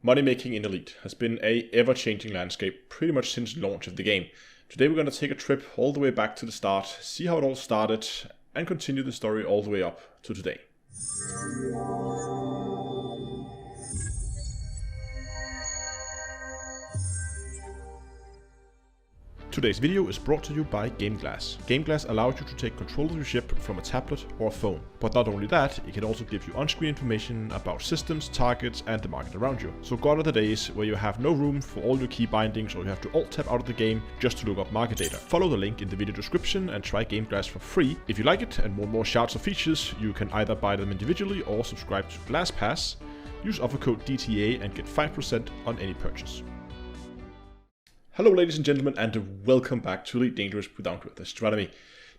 Money making in Elite has been a ever-changing landscape pretty much since launch of the game. Today we're going to take a trip all the way back to the start, see how it all started, and continue the story all the way up to today. Today's video is brought to you by GameGlass. GameGlass allows you to take control of your ship from a tablet or a phone. But not only that, it can also give you on-screen information about systems, targets, and the market around you. So gone are the days where you have no room for all your key bindings or you have to alt-tab out of the game just to look up market data. Follow the link in the video description and try GameGlass for free. If you like it and want more shards of features, you can either buy them individually or subscribe to GlassPass. Use offer code DTA and get 5% on any purchase. Hello ladies and gentlemen, and welcome back to SundaeDangerous with Astronomy.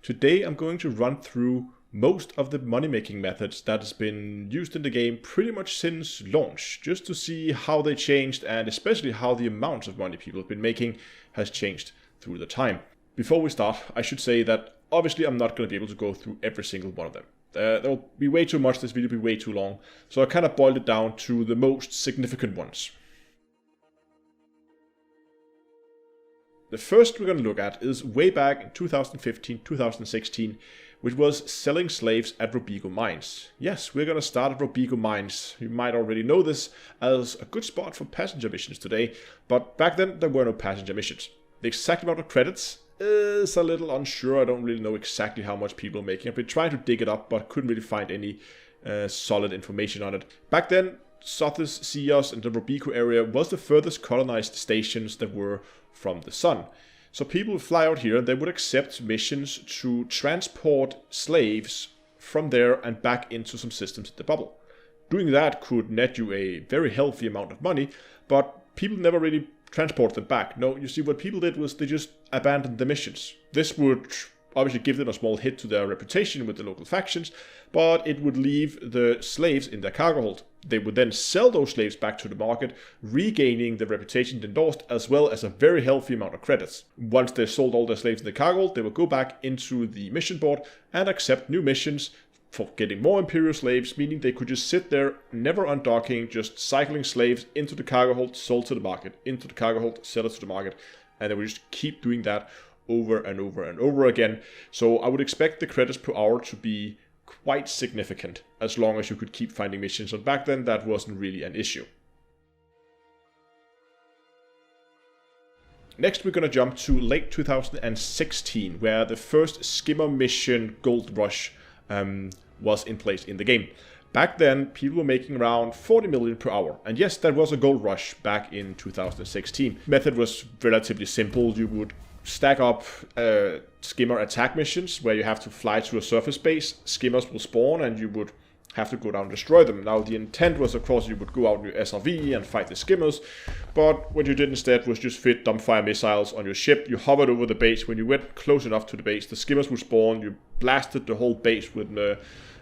Today I'm going to run through most of the money making methods that has been used in the game pretty much since launch, just to see how they changed and especially how the amount of money people have been making has changed through the time. Before we start, I should say that obviously I'm not going to be able to go through every single one of them. There will be way too much, this video will be way too long, so I kind of boiled it down to the most significant ones. The first we're going to look at is way back in 2015-2016, which was selling slaves at Robigo Mines. Yes, we're going to start at Robigo Mines. You might already know this as a good spot for passenger missions today, but back then there were no passenger missions. The exact amount of credits is a little unsure. I don't really know exactly how much people are making. I've been trying to dig it up, but couldn't really find any solid information on it. Back then, Sothis, Ceos, and the Robigo area was the furthest colonized stations that were from the sun. So people would fly out here and they would accept missions to transport slaves from there and back into some systems in the bubble. Doing that could net you a very healthy amount of money, but people never really transported them back. No, you see, what people did was they just abandoned the missions. This would obviously give them a small hit to their reputation with the local factions, but it would leave the slaves in their cargo hold. They would then sell those slaves back to the market, regaining the reputation they endorsed, as well as a very healthy amount of credits. Once they sold all their slaves in the cargo hold, they would go back into the mission board and accept new missions for getting more Imperial slaves, meaning they could just sit there, never undocking, just cycling slaves into the cargo hold, sold to the market, into the cargo hold, sell it to the market, and they would just keep doing that over and over and over again. So I would expect the credits per hour to be quite significant as long as you could keep finding missions, and back then that wasn't really an issue. Next we're going to jump to late 2016, where the first skimmer mission gold rush was in place in the game. Back then people were making around 40 million per hour, and yes, that was a gold rush back in 2016. Method was relatively simple. You would stack up skimmer attack missions where you have to fly to a surface base. Skimmers will spawn and you would have to go down and destroy them. Now the intent was, of course, you would go out in your SRV and fight the skimmers, but what you did instead was just fit dumbfire missiles on your ship. You hovered over the base. When you went close enough to the base, the skimmers would spawn. You blasted the whole base with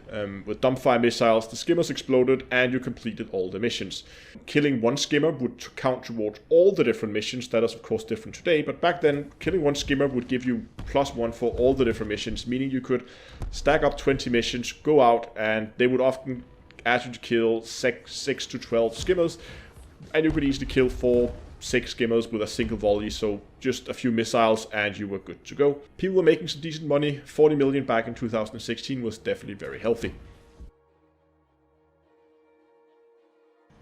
dumbfire missiles, the skimmers exploded, and you completed all the missions. Killing one skimmer would count towards all the different missions. That is of course different today, but back then killing one skimmer would give you +1 for all the different missions, meaning you could stack up 20 missions, go out, and they would often ask you to kill 6 to 12 skimmers, and you could easily kill 4-6 skimmers with a single volley, so just a few missiles and you were good to go. People were making some decent money. 40 million back in 2016 was definitely very healthy.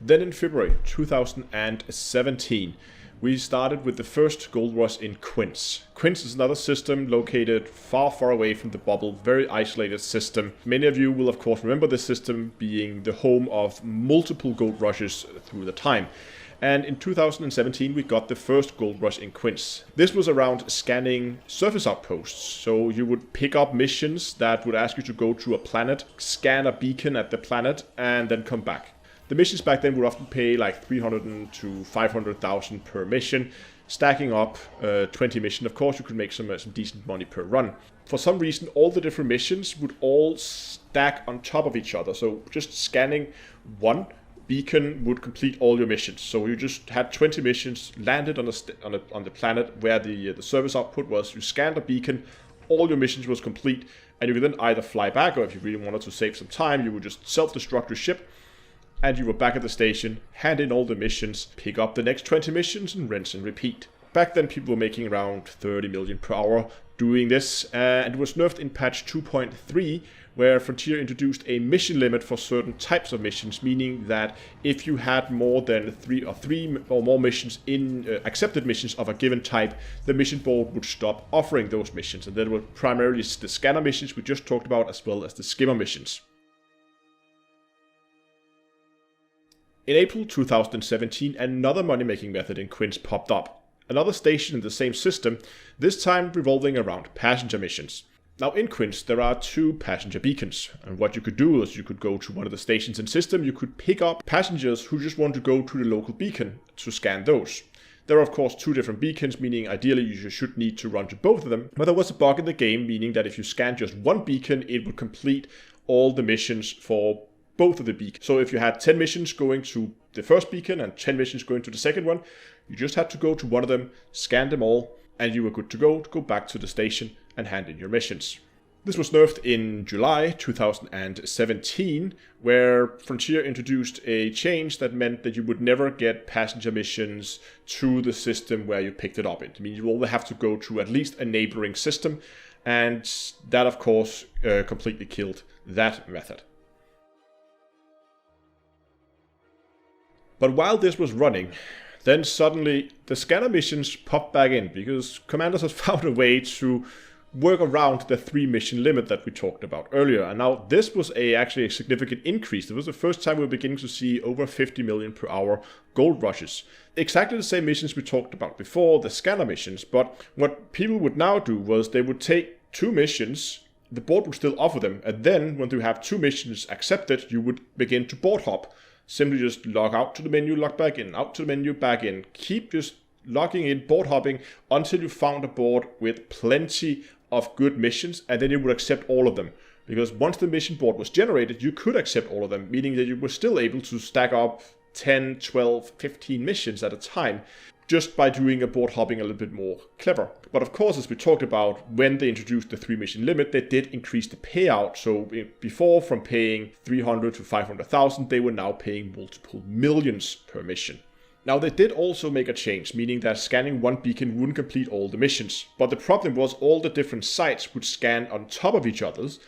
Then in February 2017, we started with the first gold rush in Quince. Quince is another system located far, far away from the bubble, very isolated system. Many of you will of course remember this system being the home of multiple gold rushes through the time. And in 2017 we got the first gold rush in Quince. This was around scanning surface outposts. So you would pick up missions that would ask you to go to a planet, scan a beacon at the planet, and then come back. The missions back then would often pay like 300 to 500,000 per mission. Stacking up 20 missions, of course, you could make some decent money per run. For some reason, all the different missions would all stack on top of each other. So just scanning one beacon would complete all your missions. So you just had 20 missions, landed on the planet where the service output was. You scanned a beacon, all your missions was complete, and you could then either fly back, or if you really wanted to save some time, you would just self-destruct your ship, and you were back at the station, hand in all the missions, pick up the next 20 missions, and rinse and repeat. Back then people were making around 30 million per hour doing this, and it was nerfed in patch 2.3, where Frontier introduced a mission limit for certain types of missions, meaning that if you had more than three or more missions in accepted missions of a given type, the mission board would stop offering those missions. And that were primarily the scanner missions we just talked about, as well as the skimmer missions. In April 2017, another money-making method in Quince popped up. Another station in the same system, this time revolving around passenger missions. Now in Quince there are 2 passenger beacons, and what you could do is you could go to one of the stations in system, you could pick up passengers who just want to go to the local beacon to scan those. There are of course 2 different beacons, meaning ideally you should need to run to both of them, but there was a bug in the game, meaning that if you scanned just one beacon, it would complete all the missions for both of the beacons. So if you had 10 missions going to the first beacon and 10 missions going to the second one, you just had to go to one of them, scan them all, and you were good to go back to the station and hand in your missions. This was nerfed in July 2017, where Frontier introduced a change that meant that you would never get passenger missions to the system where you picked it up in. I mean, you will have to go to at least a neighboring system, and that of course completely killed that method. But while this was running, then suddenly the scanner missions popped back in, because commanders had found a way to work around the 3 mission limit that we talked about earlier. And now this was actually a significant increase. It was the first time we were beginning to see over 50 million per hour gold rushes. Exactly the same missions we talked about before, the scanner missions, but what people would now do was they would take 2 missions, the board would still offer them, and then when you have 2 missions accepted, you would begin to board hop. Simply just log out to the menu, log back in, out to the menu, back in. Keep just logging in, board hopping, until you found a board with plenty of good missions, and then you would accept all of them. Because once the mission board was generated, you could accept all of them, meaning that you were still able to stack up 10, 12, 15 missions at a time, just by doing a board hopping a little bit more clever. But of course, as we talked about, when they introduced the 3 mission limit, they did increase the payout. So before, from paying 300 to 500,000, they were now paying multiple millions per mission. Now they did also make a change, meaning that scanning one beacon wouldn't complete all the missions. But the problem was all the different sites would scan on top of each other's.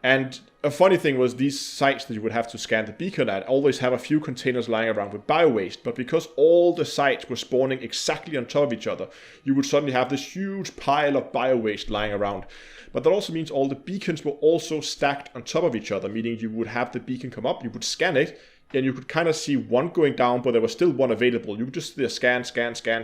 And a funny thing was, these sites that you would have to scan the beacon at always have a few containers lying around with bio-waste, but because all the sites were spawning exactly on top of each other, you would suddenly have this huge pile of bio-waste lying around. But that also means all the beacons were also stacked on top of each other, meaning you would have the beacon come up, you would scan it, and you could kind of see one going down, but there was still one available. You would just scan,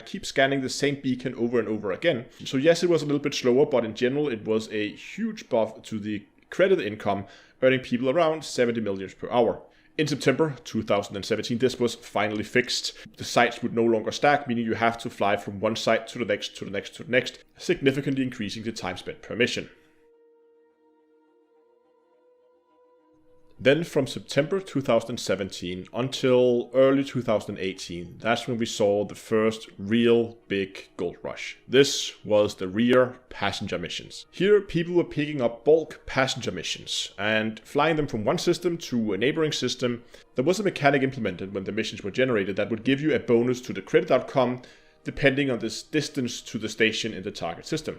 keep scanning the same beacon over and over again. So yes, it was a little bit slower, but in general it was a huge buff to the credit income, earning people around 70 million per hour. In September 2017, this was finally fixed. The sites would no longer stack, meaning you have to fly from one site to the next, to the next, to the next, significantly increasing the time spent per mission. Then from September 2017 until early 2018, that's when we saw the first real big gold rush. This was the rear passenger missions. Here people were picking up bulk passenger missions and flying them from one system to a neighboring system. There was a mechanic implemented when the missions were generated that would give you a bonus to the credit outcome depending on this distance to the station in the target system.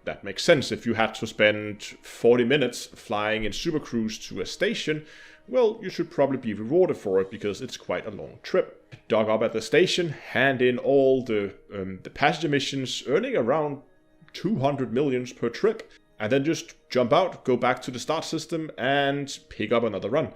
That makes sense. If you had to spend 40 minutes flying in Super Cruise to a station, well, you should probably be rewarded for it because it's quite a long trip. Dock up at the station, hand in all the passenger missions, earning around 200 million per trip, and then just jump out, go back to the start system, and pick up another run.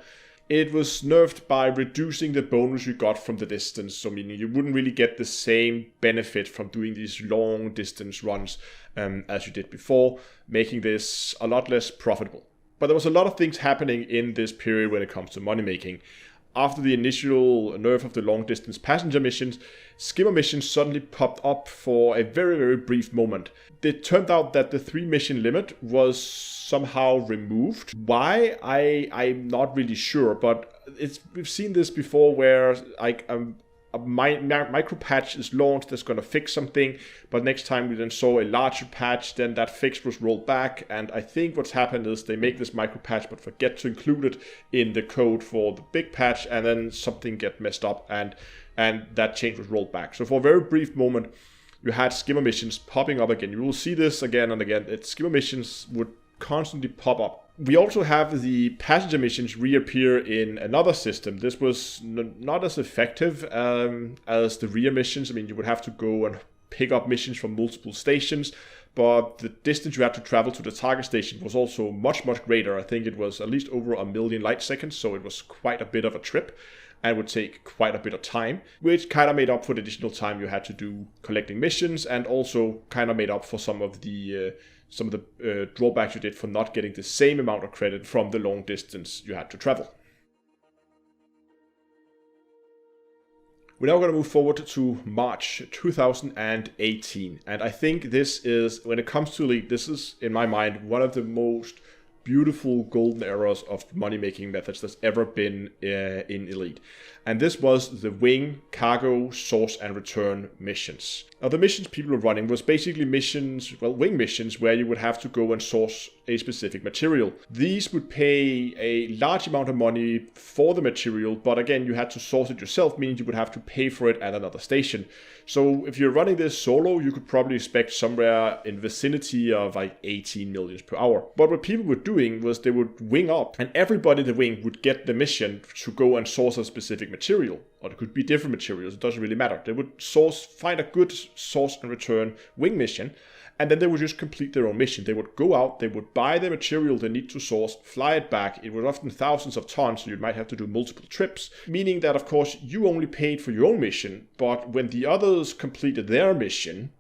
It was nerfed by reducing the bonus you got from the distance, so meaning you wouldn't really get the same benefit from doing these long distance runs as you did before, making this a lot less profitable. But there was a lot of things happening in this period when it comes to money making. After the initial nerf of the long distance passenger missions, skimmer missions suddenly popped up for a very, very brief moment. It turned out that the 3 mission limit was somehow removed. Why? I'm not really sure, but we've seen this before where a micro patch is launched that's going to fix something, but next time we then saw a larger patch, then that fix was rolled back. And I think what's happened is they make this micro patch but forget to include it in the code for the big patch, and then something get messed up and that change was rolled back. So for a very brief moment you had skimmer missions popping up again. You will see this again and again. Skimmer missions would constantly pop up. We also have the passenger missions reappear in another system. This was not as effective as the rear missions. I mean, you would have to go and pick up missions from multiple stations, but the distance you had to travel to the target station was also much, much greater. I think it was at least over 1 million light seconds, so it was quite a bit of a trip and would take quite a bit of time, which kind of made up for the additional time you had to do collecting missions, and also kind of made up for some of the drawbacks you did for not getting the same amount of credit from the long distance you had to travel. We're now going to move forward to March 2018, and I think this is, when it comes to Elite, this is, in my mind, one of the most beautiful golden eras of money-making methods that's ever been in Elite. And this was the wing, cargo, source, and return missions. Now, the missions people were running was basically missions, well, wing missions, where you would have to go and source a specific material. These would pay a large amount of money for the material, but again, you had to source it yourself, meaning you would have to pay for it at another station. So if you're running this solo, you could probably expect somewhere in the vicinity of like 18 million per hour. But what people were doing was they would wing up, and everybody in the wing would get the mission to go and source a specific material. Or it could be different materials, it doesn't really matter. They would find a good source and return wing mission, and then they would just complete their own mission. They would go out, they would buy the material they need to source, fly it back. It was often thousands of tons, so you might have to do multiple trips, meaning that, of course, you only paid for your own mission, but when the others completed their mission,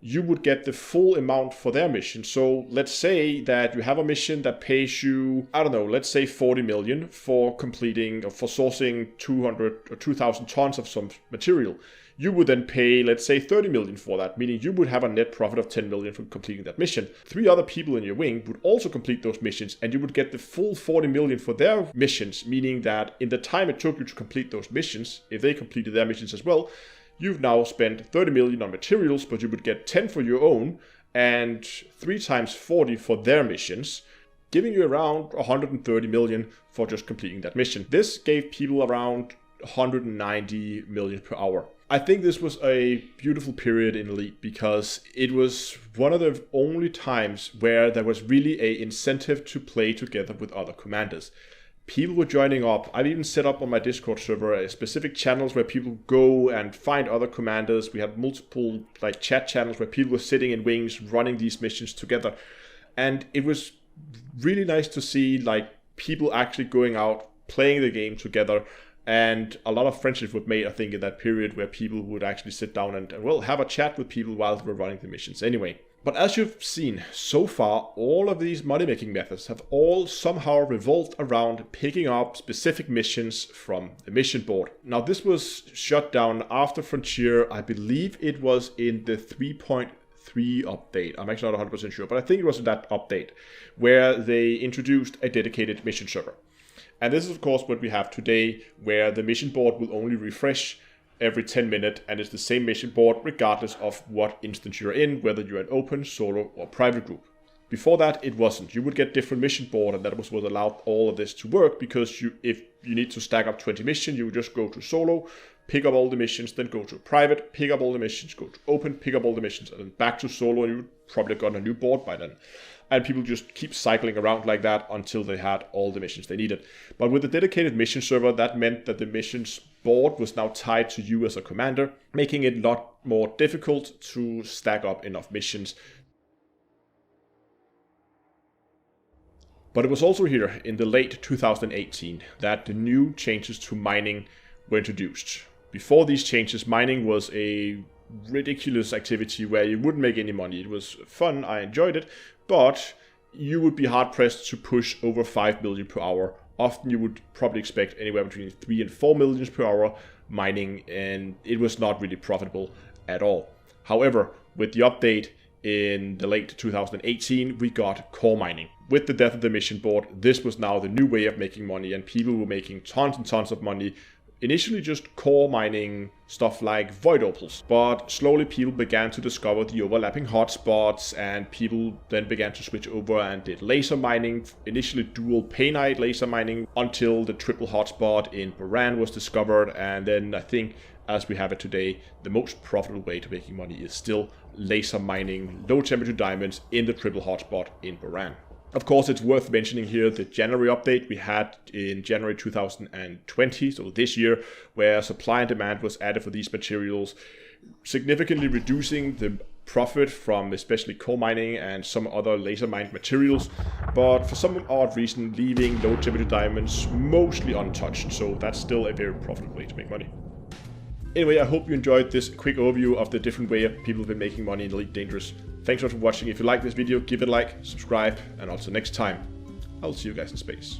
you would get the full amount for their mission. So let's say that you have a mission that pays you, I don't know, let's say 40 million for completing, or for sourcing 200 or 2,000 tons of some material. You would then pay, let's say, 30 million for that, meaning you would have a net profit of 10 million from completing that mission. 3 other people in your wing would also complete those missions, and you would get the full 40 million for their missions, meaning that in the time it took you to complete those missions, if they completed their missions as well, you've now spent 30 million on materials, but you would get 10 for your own and 3 times 40 for their missions, giving you around 130 million for just completing that mission. This gave people around 190 million per hour. I think this was a beautiful period in Elite because it was one of the only times where there was really an incentive to play together with other commanders. People were joining up. I've even set up on my Discord server specific channels where people go and find other commanders. We had multiple chat channels where people were sitting in wings running these missions together. And it was really nice to see people actually going out, playing the game together. And a lot of friendships were made, I think, in that period where people would actually sit down and have a chat with people while they were running the missions anyway. But as you've seen so far, all of these money-making methods have all somehow revolved around picking up specific missions from the mission board. Now, this was shut down after Frontier. I believe it was in the 3.3 update. I'm actually not 100% sure, but I think it was in that update where they introduced a dedicated mission server. And this is, of course, what we have today, where the mission board will only refresh every 10 minutes, and it's the same mission board regardless of what instance you're in, whether you're an open, solo, or private group. Before that, it wasn't. You would get different mission board, and that was what allowed all of this to work, because if you need to stack up 20 missions, you would just go to solo, pick up all the missions, then go to private, pick up all the missions, go to open, pick up all the missions, and then back to solo, and you would probably have gotten a new board by then. And people just keep cycling around like that until they had all the missions they needed. But with the dedicated mission server, that meant that the missions board was now tied to you as a commander, making it a lot more difficult to stack up enough missions. But it was also here in the late 2018 that the new changes to mining were introduced. Before these changes, mining was a ridiculous activity where you wouldn't make any money. It was fun, I enjoyed it, but you would be hard pressed to push over 5 million per hour. Often you would probably expect anywhere between 3 and 4 million per hour mining, and it was not really profitable at all. However, with the update in the late 2018, we got core mining. With the death of the mission board, this was now the new way of making money, and people were making tons and tons of money initially just core mining stuff like void opals, but slowly people began to discover the overlapping hotspots, and people then began to switch over and did laser mining, initially dual painite laser mining, until the triple hotspot in Baran was discovered. And then I think, as we have it today, the most profitable way to making money is still laser mining low temperature diamonds in the triple hotspot in Baran. Of course, it's worth mentioning here the January update we had in January 2020, so this year, where supply and demand was added for these materials, significantly reducing the profit from especially coal mining and some other laser mined materials, but for some odd reason leaving low temperature diamonds mostly untouched, so that's still a very profitable way to make money. Anyway, I hope you enjoyed this quick overview of the different way people have been making money in Elite Dangerous. Thanks so much for watching. If you like this video, give it a like, subscribe, and until next time, I'll see you guys in space.